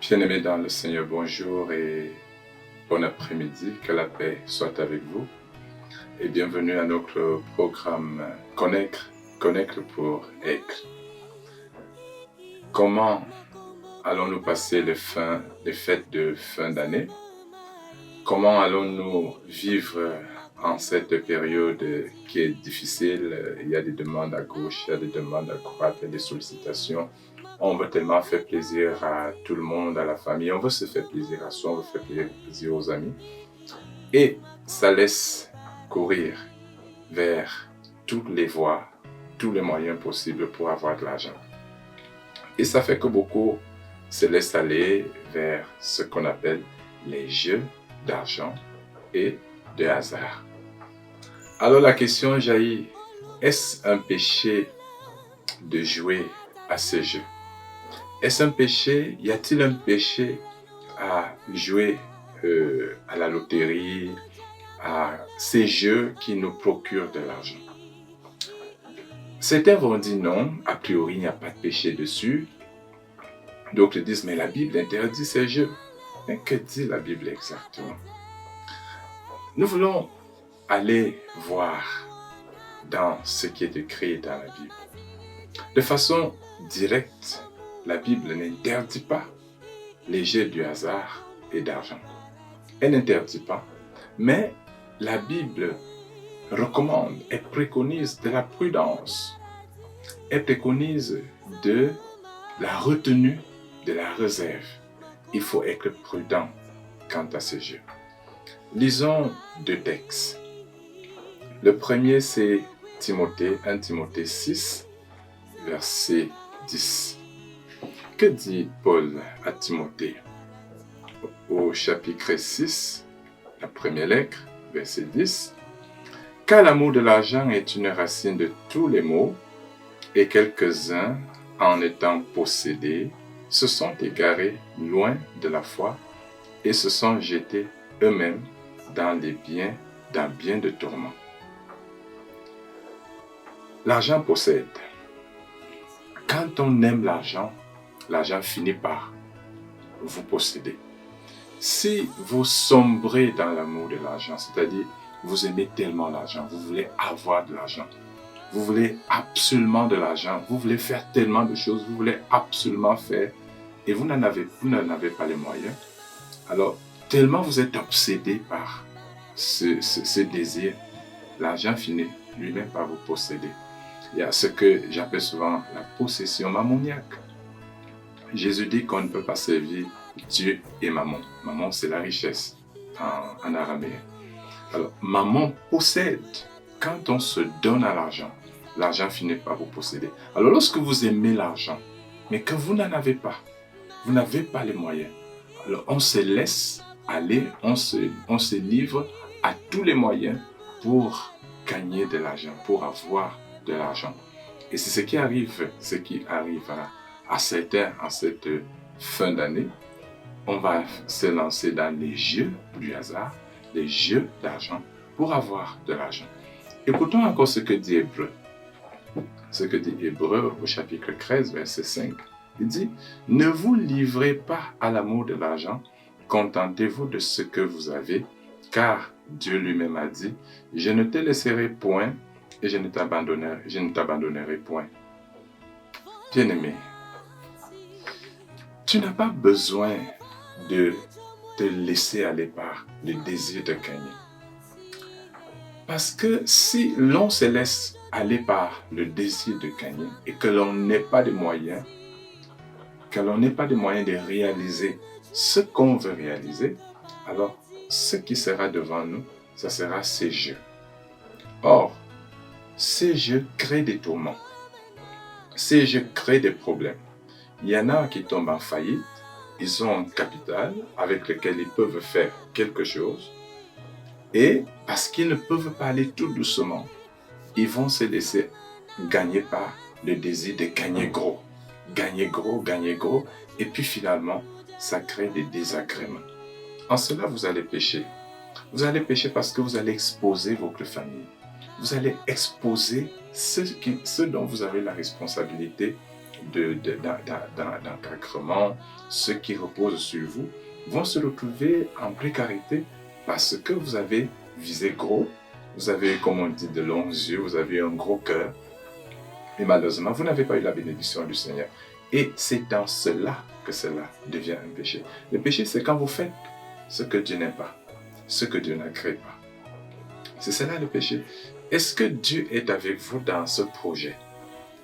Bien-aimés dans le Seigneur, bonjour et bon après-midi, que la paix soit avec vous. Et bienvenue à notre programme Connaître pour être. Comment allons-nous passer les fêtes de fin d'année? Comment allons-nous vivre en cette période qui est difficile? Il y a des demandes à gauche, il y a des demandes à droite, il y a des sollicitations. On veut tellement faire plaisir à tout le monde, à la famille. On veut se faire plaisir à soi, on veut faire plaisir aux amis. Et ça laisse courir vers toutes les voies, tous les moyens possibles pour avoir de l'argent. Et ça fait que beaucoup se laissent aller vers ce qu'on appelle les jeux d'argent et de hasard. Alors la question jaillit, est-ce un péché de jouer à ces jeux? Est-ce un péché? Y a-t-il un péché à jouer à la loterie, à ces jeux qui nous procurent de l'argent? Certains vont dire non, a priori il n'y a pas de péché dessus. D'autres disent mais la Bible interdit ces jeux. Mais que dit la Bible exactement? Nous voulons aller voir dans ce qui est écrit dans la Bible. De façon directe, la Bible n'interdit pas les jeux du hasard et d'argent. Elle n'interdit pas, mais la Bible recommande et préconise de la prudence. Elle préconise de la retenue, de la réserve. Il faut être prudent quant à ces jeux. Lisons deux textes. Le premier, c'est 1 Timothée 6, verset 10. Que dit Paul à Timothée? Au chapitre 6, la première lettre, verset 10. Car l'amour de l'argent est une racine de tous les maux, et quelques-uns, en étant possédés, se sont égarés loin de la foi et se sont jetés eux-mêmes dans bien de tourments. L'argent possède. Quand on aime l'argent, l'argent finit par vous posséder. Si vous sombrez dans l'amour de l'argent, c'est-à-dire vous aimez tellement l'argent, vous voulez avoir de l'argent, vous voulez absolument de l'argent, vous voulez faire tellement de choses, vous voulez absolument faire, et vous n'en avez pas les moyens, alors tellement vous êtes obsédé par ce désir, l'argent finit lui-même par vous posséder. Il y a ce que j'appelle souvent la possession mammoniaque. Jésus dit qu'on ne peut pas servir Dieu et mammon. Mammon, c'est la richesse en araméen. Alors, mammon possède. Quand on se donne à l'argent, l'argent finit par vous posséder. Alors, lorsque vous aimez l'argent, mais que vous n'en avez pas, vous n'avez pas les moyens, alors on se laisse aller, on se livre à tous les moyens pour gagner de l'argent, pour avoir de l'argent. Et c'est ce qui arrive à certains en cette fin d'année. On va se lancer dans les jeux du hasard, les jeux d'argent pour avoir de l'argent. Écoutons encore ce que dit Hébreu. Ce que dit Hébreu au chapitre 13, verset 5. Il dit, « Ne vous livrez pas à l'amour de l'argent, contentez-vous de ce que vous avez, car Dieu lui-même a dit, « Je ne te laisserai point et je ne t'abandonnerai point. » Bien-aimé, tu n'as pas besoin de te laisser aller par le désir de gagner. Parce que si l'on se laisse aller par le désir de gagner et que l'on n'ait pas de moyens, de réaliser ce qu'on veut réaliser, alors ce qui sera devant nous, ça sera ces jeux. Or, ces jeux créent des tourments. Ces jeux créent des problèmes. Il y en a qui tombent en faillite, ils ont un capital avec lequel ils peuvent faire quelque chose et parce qu'ils ne peuvent pas aller tout doucement, ils vont se laisser gagner par le désir de gagner gros. Gagner gros et puis finalement, ça crée des désagréments. En cela, vous allez pécher. Vous allez pécher parce que vous allez exposer votre famille. Vous allez exposer ce dont vous avez la responsabilité d'encadrement, ceux qui reposent sur vous, vont se retrouver en précarité parce que vous avez visé gros, vous avez, comme on dit, de longs yeux, vous avez un gros cœur, et malheureusement, vous n'avez pas eu la bénédiction du Seigneur. Et c'est dans cela que cela devient un péché. Le péché, c'est quand vous faites ce que Dieu n'aime pas, ce que Dieu n'agrée pas. C'est cela le péché. Est-ce que Dieu est avec vous dans ce projet,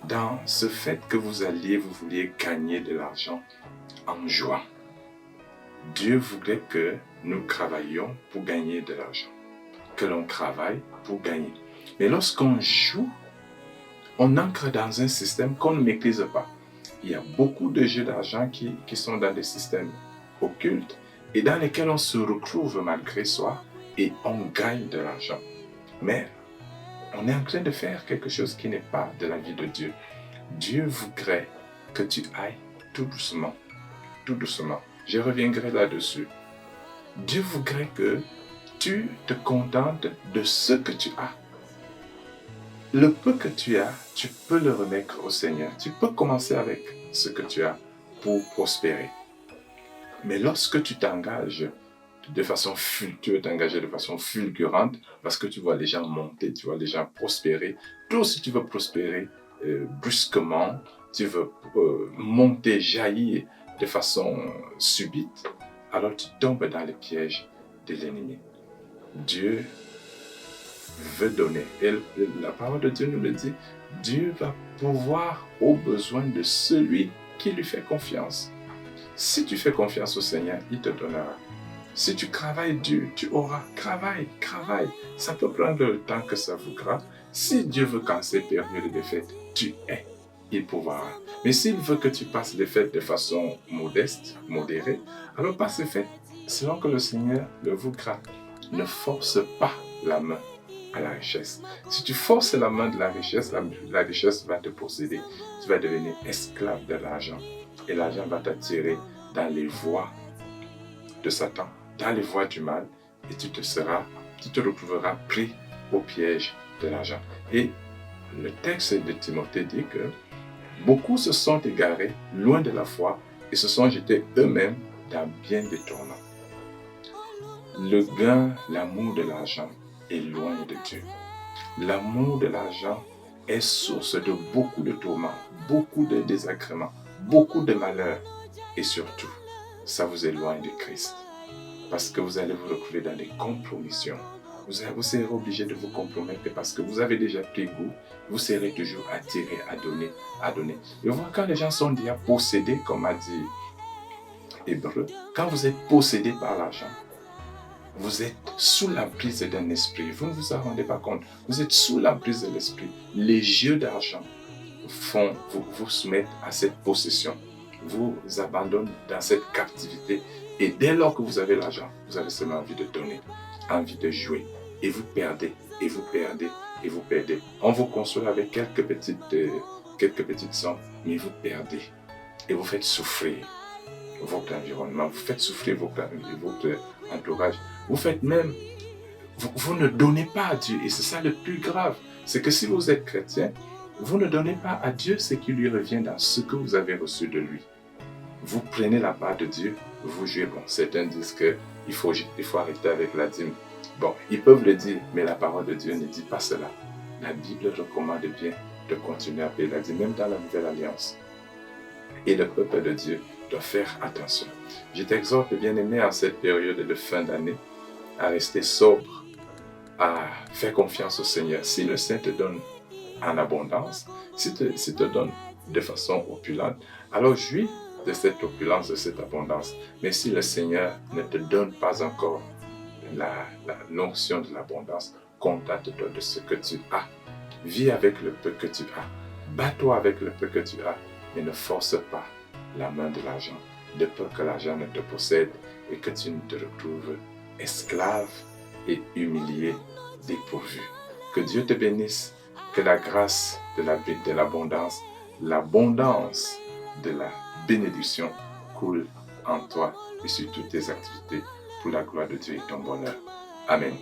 dans ce fait que vous vouliez gagner de l'argent en jouant? Dieu voudrait que nous travaillions pour gagner de l'argent, que l'on travaille pour gagner. Mais lorsqu'on joue, on entre dans un système qu'on ne maîtrise pas. Il y a beaucoup de jeux d'argent qui sont dans des systèmes occultes et dans lesquels on se retrouve malgré soi et on gagne de l'argent. Mais on est en train de faire quelque chose qui n'est pas de la vie de Dieu. Dieu voudrait que tu ailles tout doucement, tout doucement. Je reviendrai là-dessus. Dieu voudrait que tu te contentes de ce que tu as. Le peu que tu as, tu peux le remettre au Seigneur. Tu peux commencer avec ce que tu as pour prospérer. Mais lorsque tu t'engages de façon fulgurante, parce que tu vois les gens monter, tu vois les gens prospérer, toi si tu veux prospérer brusquement, tu veux monter, jaillir de façon subite, alors tu tombes dans le piège de l'ennemi. Dieu veut donner. Et la parole de Dieu nous le dit, Dieu va pourvoir aux besoins de celui qui lui fait confiance. Si tu fais confiance au Seigneur, il te donnera. Si tu travailles dur, tu auras. Travaille. Ça peut prendre le temps que ça voudra. Si Dieu veut qu'en ces périodes de fête, tu es, il pourra. Mais s'il veut que tu passes les fêtes de façon modeste, modérée, alors passe les fêtes selon que le Seigneur le voudra. Ne force pas la main à la richesse. Si tu forces la main de la richesse va te posséder. Tu vas devenir esclave de l'argent. Et l'argent va t'attirer dans les voies de Satan, dans les voies du mal, et tu te retrouveras pris au piège de l'argent. Et le texte de Timothée dit que beaucoup se sont égarés loin de la foi et se sont jetés eux-mêmes dans bien des tourments. Le gain, l'amour de l'argent est loin de Dieu. L'amour de l'argent est source de beaucoup de tourments, beaucoup de désagréments, beaucoup de malheurs. Et surtout, ça vous éloigne de Christ. Parce que vous allez vous retrouver dans des compromissions. Vous serez obligé de vous compromettre parce que vous avez déjà pris goût. Vous serez toujours attiré à donner. Et voir quand les gens sont déjà possédés, comme a dit Hébreu, quand vous êtes possédé par l'argent, vous êtes sous l'emprise d'un esprit. Vous ne vous en rendez pas compte. Vous êtes sous l'emprise de l'esprit. Les jeux d'argent vous soumettent à cette possession. Vous abandonnent dans cette captivité. Et dès lors que vous avez l'argent, vous avez seulement envie de donner, envie de jouer. Et vous perdez, et vous perdez, et vous perdez. On vous console avec quelques petites sommes, mais vous perdez. Et vous faites souffrir votre environnement, vous faites souffrir votre entourage. Vous faites même, vous ne donnez pas à Dieu. Et c'est ça le plus grave. C'est que si vous êtes chrétien, vous ne donnez pas à Dieu ce qui lui revient dans ce que vous avez reçu de lui. Vous prenez la part de Dieu, vous jouez. Bon, certains disent qu'il faut arrêter avec la dîme. Bon, ils peuvent le dire, mais la parole de Dieu ne dit pas cela. La Bible recommande bien de continuer à payer la dîme, même dans la Nouvelle Alliance. Et le peuple de Dieu doit faire attention. Je t'exhorte, bien-aimé, en cette période de fin d'année, à rester sobre, à faire confiance au Seigneur. Si le Saint te donne en abondance, s'il te donne de façon opulente, alors jouis de cette opulence, de cette abondance. Mais si le Seigneur ne te donne pas encore la notion de l'abondance, contente-toi de ce que tu as. Vis avec le peu que tu as. Bats-toi avec le peu que tu as, mais ne force pas la main de l'argent, de peur que l'argent ne te possède et que tu ne te retrouves esclave et humilié, dépourvu. Que Dieu te bénisse, que la grâce de l'abondance, l'abondance de la bénédiction coule en toi et sur toutes tes activités pour la gloire de Dieu et ton bonheur. Amen.